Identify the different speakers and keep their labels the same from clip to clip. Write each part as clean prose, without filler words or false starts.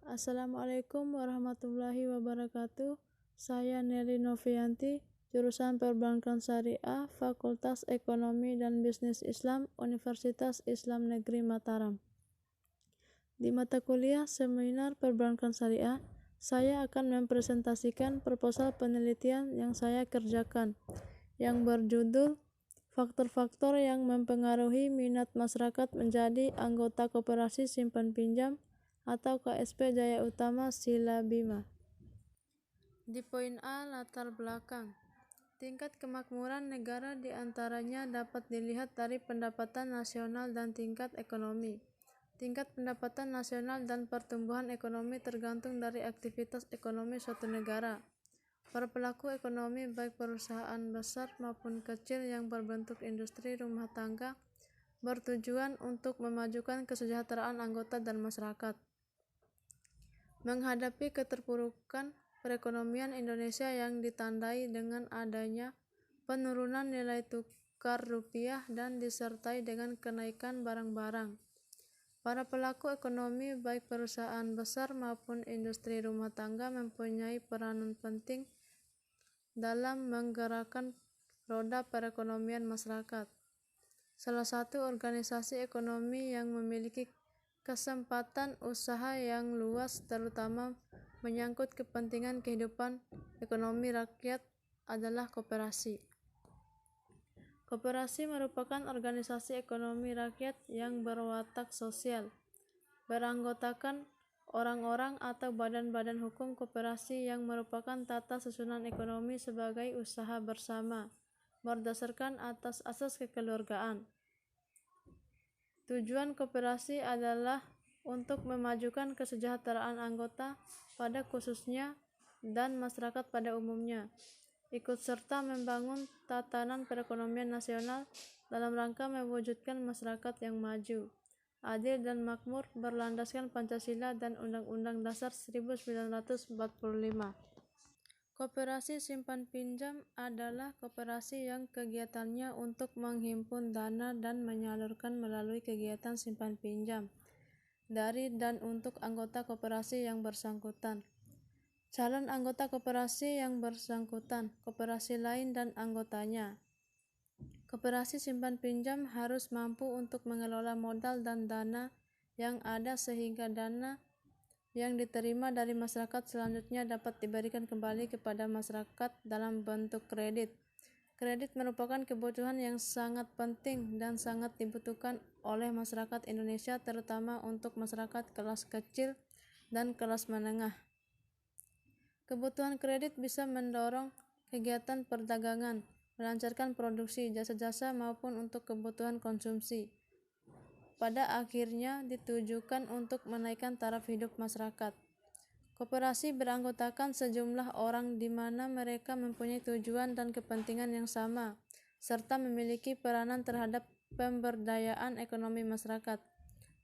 Speaker 1: Assalamualaikum warahmatullahi wabarakatuh. Saya Nelly Novianti, jurusan Perbankan Syariah, Fakultas Ekonomi dan Bisnis Islam, Universitas Islam Negeri Mataram. Di mata kuliah Seminar Perbankan Syariah, saya akan mempresentasikan proposal penelitian yang saya kerjakan, yang berjudul Faktor-faktor yang mempengaruhi minat masyarakat menjadi anggota Koperasi Simpan Pinjam atau KSP Jaya Utama Sila Bima. Di poin A, latar belakang. Tingkat kemakmuran negara diantaranya dapat dilihat dari pendapatan nasional dan tingkat ekonomi. Tingkat pendapatan nasional dan pertumbuhan ekonomi tergantung dari aktivitas ekonomi suatu negara. Para pelaku ekonomi, baik perusahaan besar maupun kecil yang berbentuk industri rumah tangga, bertujuan untuk memajukan kesejahteraan anggota dan masyarakat. Menghadapi keterpurukan perekonomian Indonesia yang ditandai dengan adanya penurunan nilai tukar rupiah dan disertai dengan kenaikan barang-barang, para pelaku ekonomi, baik perusahaan besar maupun industri rumah tangga, mempunyai peranan penting dalam menggerakkan roda perekonomian masyarakat. Salah satu organisasi ekonomi yang memiliki kesempatan usaha yang luas, terutama menyangkut kepentingan kehidupan ekonomi rakyat, adalah koperasi. Koperasi merupakan organisasi ekonomi rakyat yang berwatak sosial, beranggotakan orang-orang atau badan-badan hukum koperasi yang merupakan tata susunan ekonomi sebagai usaha bersama, berdasarkan atas asas kekeluargaan. Tujuan koperasi adalah untuk memajukan kesejahteraan anggota pada khususnya dan masyarakat pada umumnya, ikut serta membangun tatanan perekonomian nasional dalam rangka mewujudkan masyarakat yang maju, adil dan makmur berlandaskan Pancasila dan Undang-Undang Dasar 1945. Koperasi simpan pinjam adalah koperasi yang kegiatannya untuk menghimpun dana dan menyalurkan melalui kegiatan simpan pinjam dari dan untuk anggota koperasi yang bersangkutan, calon anggota koperasi yang bersangkutan, koperasi lain dan anggotanya. Koperasi simpan pinjam harus mampu untuk mengelola modal dan dana yang ada sehingga dana yang diterima dari masyarakat selanjutnya dapat diberikan kembali kepada masyarakat dalam bentuk kredit. Kredit merupakan kebutuhan yang sangat penting dan sangat dibutuhkan oleh masyarakat Indonesia, terutama untuk masyarakat kelas kecil dan kelas menengah. Kebutuhan kredit bisa mendorong kegiatan perdagangan, melancarkan produksi, jasa-jasa maupun untuk kebutuhan konsumsi. Pada akhirnya ditujukan untuk menaikkan taraf hidup masyarakat. Koperasi beranggotakan sejumlah orang di mana mereka mempunyai tujuan dan kepentingan yang sama, serta memiliki peranan terhadap pemberdayaan ekonomi masyarakat.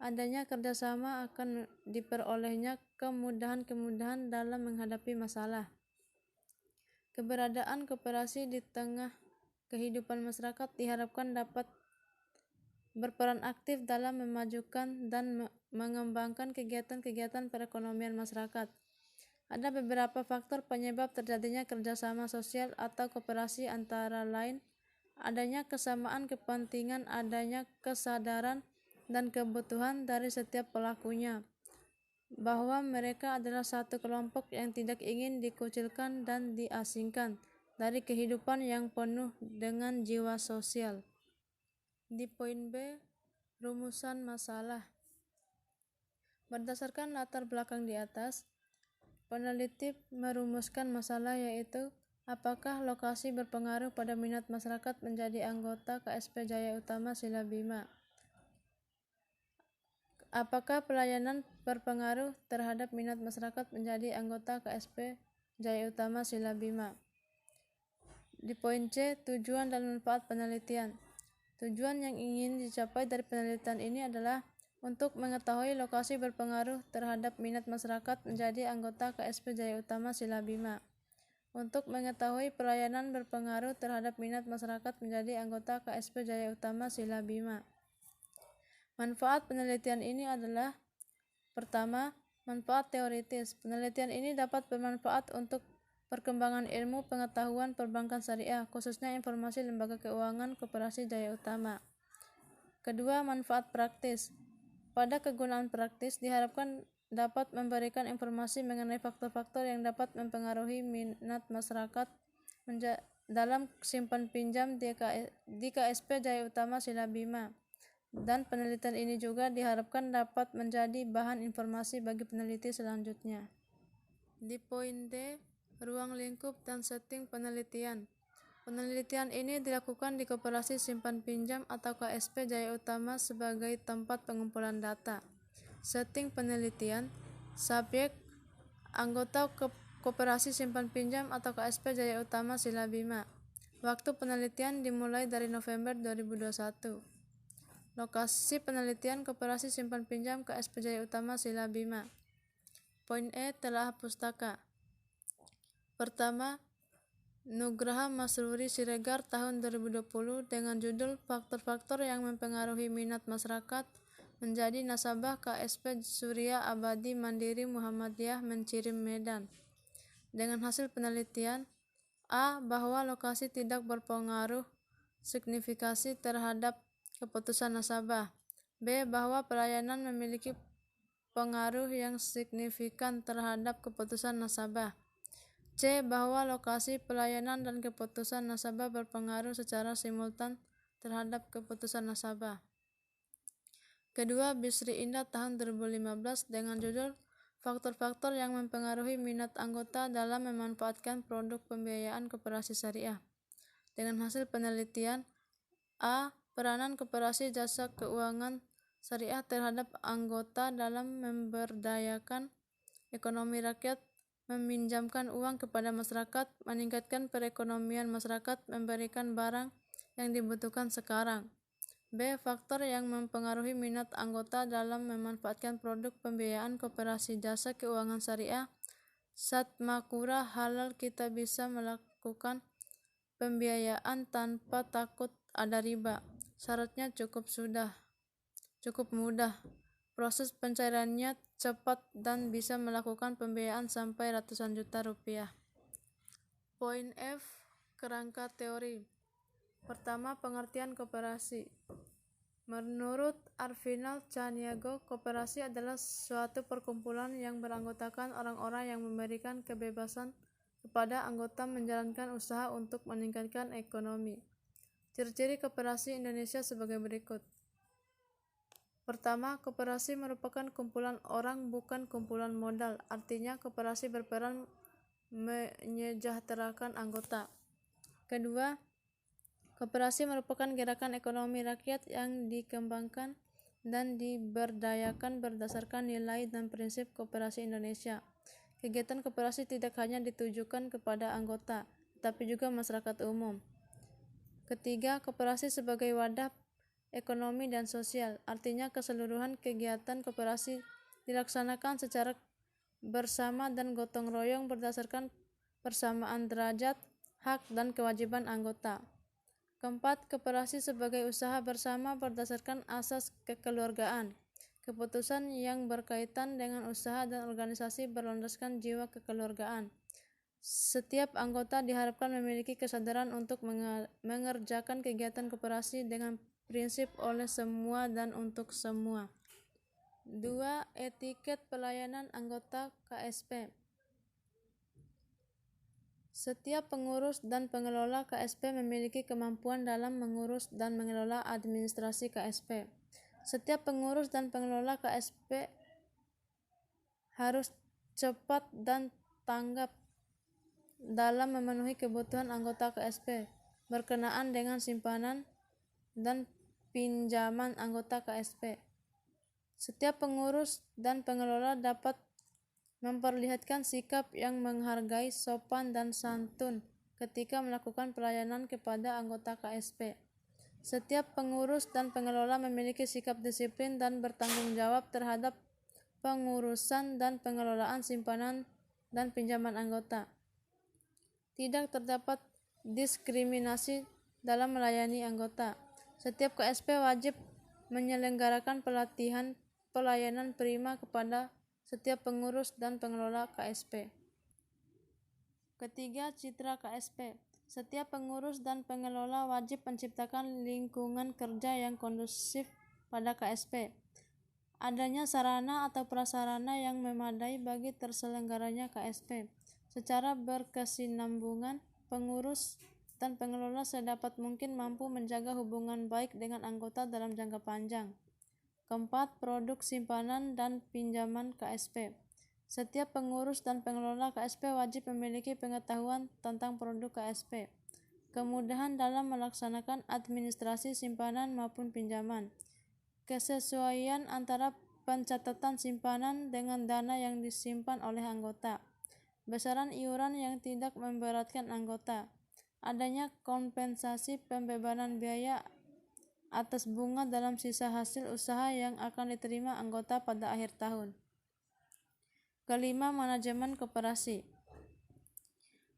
Speaker 1: Adanya kerjasama akan diperolehnya kemudahan-kemudahan dalam menghadapi masalah. Keberadaan koperasi di tengah kehidupan masyarakat diharapkan dapat berperan aktif dalam memajukan dan mengembangkan kegiatan-kegiatan perekonomian masyarakat. Ada beberapa faktor penyebab terjadinya kerjasama sosial atau koperasi, antara lain adanya kesamaan kepentingan, adanya kesadaran dan kebutuhan dari setiap pelakunya bahwa mereka adalah satu kelompok yang tidak ingin dikucilkan dan diasingkan dari kehidupan yang penuh dengan jiwa sosial. Di poin B, rumusan masalah. Berdasarkan latar belakang di atas, peneliti merumuskan masalah, yaitu apakah lokasi berpengaruh pada minat masyarakat menjadi anggota KSP Jaya Utama Sila Bima? Apakah pelayanan berpengaruh terhadap minat masyarakat menjadi anggota KSP Jaya Utama Sila Bima? Di poin C, tujuan dan manfaat penelitian. Tujuan yang ingin dicapai dari penelitian ini adalah untuk mengetahui lokasi berpengaruh terhadap minat masyarakat menjadi anggota KSP Jaya Utama Sila Bima, untuk mengetahui pelayanan berpengaruh terhadap minat masyarakat menjadi anggota KSP Jaya Utama Sila Bima. Manfaat penelitian ini adalah: pertama, Manfaat teoritis. Penelitian ini dapat bermanfaat untuk perkembangan ilmu pengetahuan perbankan syariah, khususnya informasi lembaga keuangan Koperasi Jaya Utama. Kedua, manfaat praktis. Pada kegunaan praktis, diharapkan dapat memberikan informasi mengenai faktor-faktor yang dapat mempengaruhi minat masyarakat dalam simpan pinjam di KSP Jaya Utama Sila Bima. Dan penelitian ini juga diharapkan dapat menjadi bahan informasi bagi peneliti selanjutnya. Di poin D, ruang lingkup dan setting penelitian. Penelitian ini dilakukan di Koperasi Simpan Pinjam atau KSP Jaya Utama sebagai tempat pengumpulan data. Setting penelitian, subjek, anggota Koperasi Simpan Pinjam atau KSP Jaya Utama Sila Bima. Waktu penelitian dimulai dari November 2021. Lokasi penelitian Koperasi Simpan Pinjam KSP Jaya Utama Sila Bima. Poin E, telah pustaka. Pertama, Nugraha Masruri Siregar tahun 2020 dengan judul Faktor-faktor yang mempengaruhi minat masyarakat menjadi nasabah KSP Surya Abadi Mandiri Muhammadiyah Mencirim Medan. Dengan hasil penelitian, A. Bahwa lokasi tidak berpengaruh signifikasi terhadap keputusan nasabah. B. Bahwa pelayanan memiliki pengaruh yang signifikan terhadap keputusan nasabah. C. Bahwa lokasi pelayanan dan keputusan nasabah berpengaruh secara simultan terhadap keputusan nasabah. Kedua, Bisri Indah tahun 2015 dengan judul Faktor-faktor yang mempengaruhi minat anggota dalam memanfaatkan produk pembiayaan koperasi syariah. Dengan hasil penelitian, A. Peranan koperasi jasa keuangan syariah terhadap anggota dalam memberdayakan ekonomi rakyat, meminjamkan uang kepada masyarakat, meningkatkan perekonomian masyarakat, memberikan barang yang dibutuhkan sekarang. B. Faktor yang mempengaruhi minat anggota dalam memanfaatkan produk pembiayaan koperasi jasa keuangan syariah. Satmakura halal, kita bisa melakukan pembiayaan tanpa takut ada riba. Syaratnya cukup mudah. Proses pencairannya cepat dan bisa melakukan pembiayaan sampai ratusan juta rupiah. Poin F, kerangka teori. Pertama, pengertian koperasi. Menurut Arvinal Caniago, koperasi adalah suatu perkumpulan yang beranggotakan orang-orang yang memberikan kebebasan kepada anggota menjalankan usaha untuk meningkatkan ekonomi. Ciri-ciri koperasi Indonesia sebagai berikut. Pertama, koperasi merupakan kumpulan orang, bukan kumpulan modal. Artinya, koperasi berperan menyejahterakan anggota. Kedua, koperasi merupakan gerakan ekonomi rakyat yang dikembangkan dan diberdayakan berdasarkan nilai dan prinsip koperasi Indonesia. Kegiatan koperasi tidak hanya ditujukan kepada anggota, tetapi juga masyarakat umum. Ketiga, koperasi sebagai wadah ekonomi dan sosial. Artinya, keseluruhan kegiatan koperasi dilaksanakan secara bersama dan gotong royong berdasarkan persamaan derajat, hak, dan kewajiban anggota. Keempat, koperasi sebagai usaha bersama berdasarkan asas kekeluargaan. Keputusan yang berkaitan dengan usaha dan organisasi berlandaskan jiwa kekeluargaan. Setiap anggota diharapkan memiliki kesadaran untuk mengerjakan kegiatan koperasi dengan prinsip oleh semua dan untuk semua. 2. Etiket pelayanan anggota KSP. Setiap pengurus dan pengelola KSP memiliki kemampuan dalam mengurus dan mengelola administrasi KSP. Setiap pengurus dan pengelola KSP harus cepat dan tanggap dalam memenuhi kebutuhan anggota KSP berkenaan dengan simpanan dan pinjaman anggota KSP. Setiap pengurus dan pengelola dapat memperlihatkan sikap yang menghargai, sopan, dan santun ketika melakukan pelayanan kepada anggota KSP. Setiap pengurus dan pengelola memiliki sikap disiplin dan bertanggung jawab terhadap pengurusan dan pengelolaan simpanan dan pinjaman anggota. Tidak terdapat diskriminasi dalam melayani anggota. Setiap KSP wajib menyelenggarakan pelatihan pelayanan prima kepada setiap pengurus dan pengelola KSP. Ketiga, citra KSP. Setiap pengurus dan pengelola wajib menciptakan lingkungan kerja yang kondusif pada KSP. Adanya sarana atau prasarana yang memadai bagi terselenggaranya KSP. Secara berkesinambungan, pengurus dan pengelola sedapat mungkin mampu menjaga hubungan baik dengan anggota dalam jangka panjang. Keempat, produk simpanan dan pinjaman KSP. Setiap pengurus dan pengelola KSP wajib memiliki pengetahuan tentang produk KSP, kemudahan dalam melaksanakan administrasi simpanan maupun pinjaman, kesesuaian antara pencatatan simpanan dengan dana yang disimpan oleh anggota, besaran iuran yang tidak memberatkan anggota, adanya kompensasi pembebanan biaya atas bunga dalam sisa hasil usaha yang akan diterima anggota pada akhir tahun. Kelima, manajemen koperasi.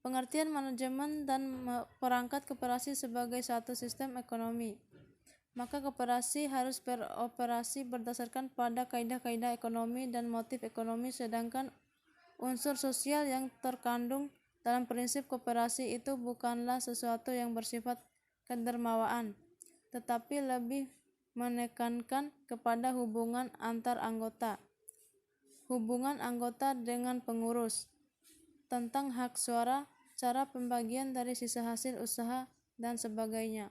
Speaker 1: Pengertian manajemen dan perangkat koperasi sebagai satu sistem ekonomi. Maka koperasi harus beroperasi berdasarkan pada kaidah-kaidah ekonomi dan motif ekonomi, sedangkan unsur sosial yang terkandung dalam prinsip koperasi itu bukanlah sesuatu yang bersifat kedermawaan, tetapi lebih menekankan kepada hubungan antar anggota, hubungan anggota dengan pengurus, tentang hak suara, cara pembagian dari sisa hasil usaha, dan sebagainya.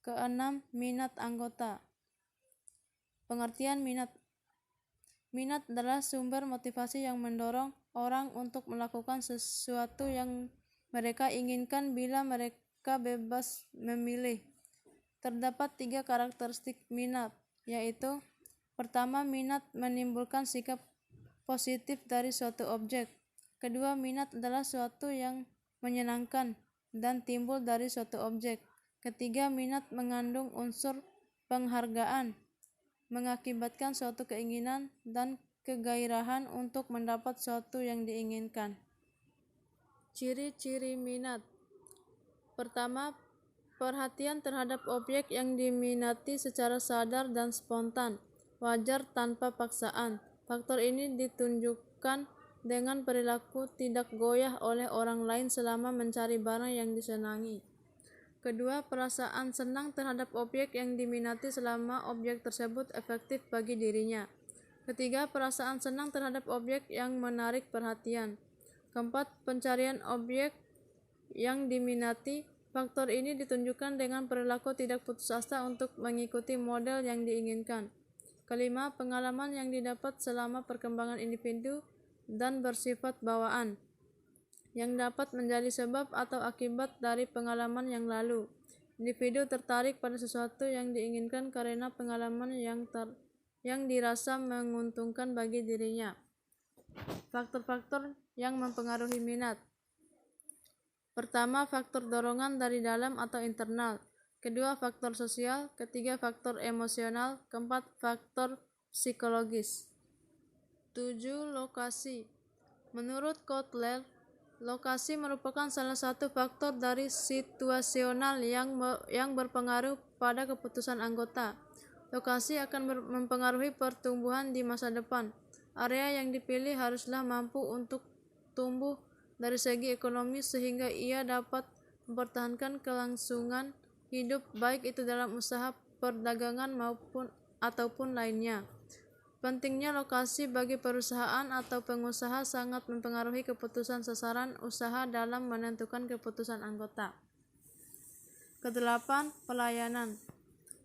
Speaker 1: Keenam, minat anggota. Pengertian minat. Minat adalah sumber motivasi yang mendorong orang untuk melakukan sesuatu yang mereka inginkan bila mereka bebas memilih. Terdapat 3 karakteristik minat, yaitu: pertama, minat menimbulkan sikap positif dari suatu objek. Kedua, minat adalah suatu yang menyenangkan dan timbul dari suatu objek. Ketiga, minat mengandung unsur penghargaan, mengakibatkan suatu keinginan dan kegairahan untuk mendapat sesuatu yang diinginkan. Ciri-ciri minat. Pertama, perhatian terhadap objek yang diminati secara sadar dan spontan, wajar tanpa paksaan. Faktor ini ditunjukkan dengan perilaku tidak goyah oleh orang lain selama mencari barang yang disenangi. Kedua, perasaan senang terhadap objek yang diminati selama objek tersebut efektif bagi dirinya. Ketiga, perasaan senang terhadap objek yang menarik perhatian. Keempat, pencarian objek yang diminati. Faktor ini ditunjukkan dengan perilaku tidak putus asa untuk mengikuti model yang diinginkan. Kelima, pengalaman yang didapat selama perkembangan individu dan bersifat bawaan, yang dapat menjadi sebab atau akibat dari pengalaman yang lalu. Individu tertarik pada sesuatu yang diinginkan karena pengalaman yang dirasa menguntungkan bagi dirinya. Faktor-faktor yang mempengaruhi minat. Pertama, faktor dorongan dari dalam atau internal. Kedua, faktor sosial. Ketiga, faktor emosional. Keempat, faktor psikologis. 7. Lokasi. Menurut Kotler, lokasi merupakan salah satu faktor dari situasional yang berpengaruh pada keputusan anggota. Lokasi akan mempengaruhi pertumbuhan di masa depan. Area yang dipilih haruslah mampu untuk tumbuh dari segi ekonomi sehingga ia dapat mempertahankan kelangsungan hidup, baik itu dalam usaha perdagangan ataupun lainnya. Pentingnya lokasi bagi perusahaan atau pengusaha sangat mempengaruhi keputusan sasaran usaha dalam menentukan keputusan anggota. Kedelapan, pelayanan.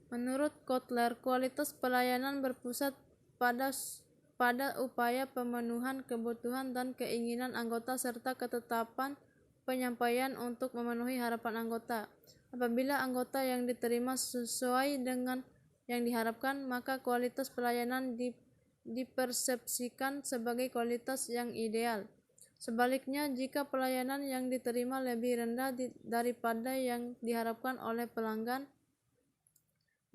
Speaker 1: Menurut Kotler, kualitas pelayanan berpusat pada upaya pemenuhan kebutuhan dan keinginan anggota serta ketetapan penyampaian untuk memenuhi harapan anggota. Apabila anggota yang diterima sesuai dengan yang diharapkan, maka kualitas pelayanan dipersepsikan sebagai kualitas yang ideal. Sebaliknya, jika pelayanan yang diterima lebih rendah daripada yang diharapkan oleh pelanggan,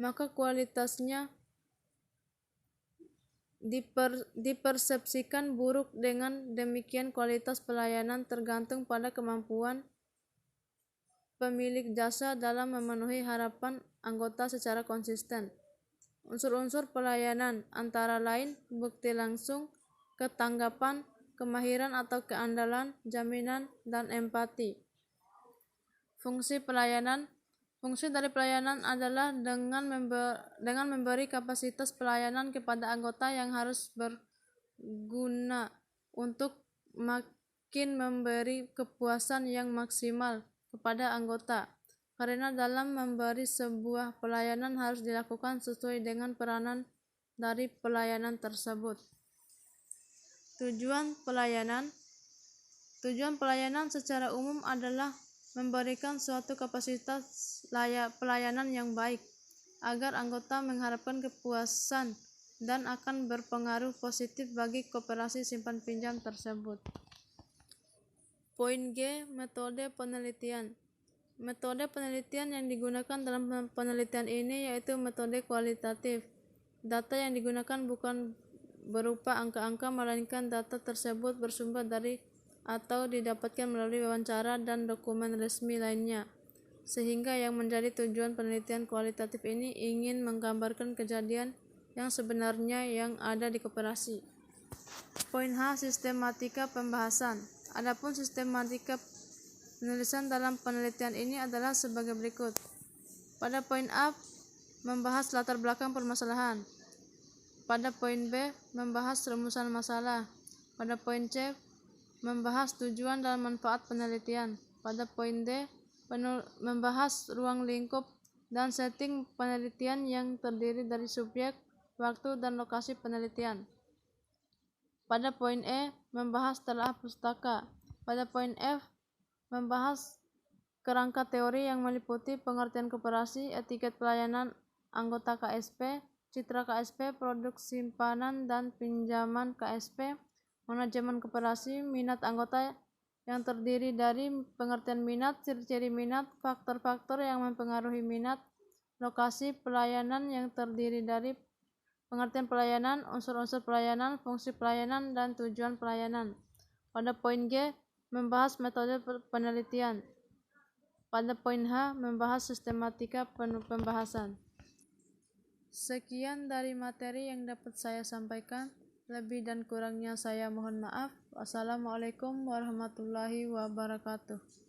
Speaker 1: maka kualitasnya dipersepsikan buruk. Dengan demikian, kualitas pelayanan tergantung pada kemampuan pemilik jasa dalam memenuhi harapan anggota secara konsisten. Unsur-unsur pelayanan antara lain bukti langsung, ketanggapan, kemahiran atau keandalan, jaminan, dan empati. Fungsi pelayanan. Fungsi dari pelayanan adalah dengan memberi kapasitas pelayanan kepada anggota yang harus berguna untuk makin memberi kepuasan yang maksimal kepada anggota. Karena dalam memberi sebuah pelayanan harus dilakukan sesuai dengan peranan dari pelayanan tersebut. Tujuan pelayanan. Tujuan pelayanan secara umum adalah memberikan suatu kapasitas pelayanan yang baik, agar anggota mengharapkan kepuasan dan akan berpengaruh positif bagi koperasi simpan pinjam tersebut. Poin G. Metode penelitian. Metode penelitian yang digunakan dalam penelitian ini yaitu metode kualitatif. Data yang digunakan bukan berupa angka-angka, melainkan data tersebut bersumber dari atau didapatkan melalui wawancara dan dokumen resmi lainnya, sehingga yang menjadi tujuan penelitian kualitatif ini ingin menggambarkan kejadian yang sebenarnya yang ada di koperasi. Poin H. Sistematika pembahasan. Adapun sistematika penulisan dalam penelitian ini adalah sebagai berikut. Pada poin A, membahas latar belakang permasalahan. Pada poin B, membahas rumusan masalah. Pada poin C, membahas tujuan dan manfaat penelitian. Pada poin D, membahas ruang lingkup dan setting penelitian yang terdiri dari subjek, waktu, dan lokasi penelitian. Pada poin E, membahas telaah pustaka. Pada poin F, membahas kerangka teori yang meliputi pengertian koperasi, etiket pelayanan anggota KSP, citra KSP, produk simpanan dan pinjaman KSP, manajemen koperasi, minat anggota yang terdiri dari pengertian minat, ciri-ciri minat, faktor-faktor yang mempengaruhi minat, lokasi pelayanan yang terdiri dari pengertian pelayanan, unsur-unsur pelayanan, fungsi pelayanan, dan tujuan pelayanan. Pada poin G, membahas metode penelitian. Pada poin H, membahas sistematika pembahasan. Sekian dari materi yang dapat saya sampaikan. Lebih dan kurangnya saya mohon maaf. Wassalamualaikum warahmatullahi wabarakatuh.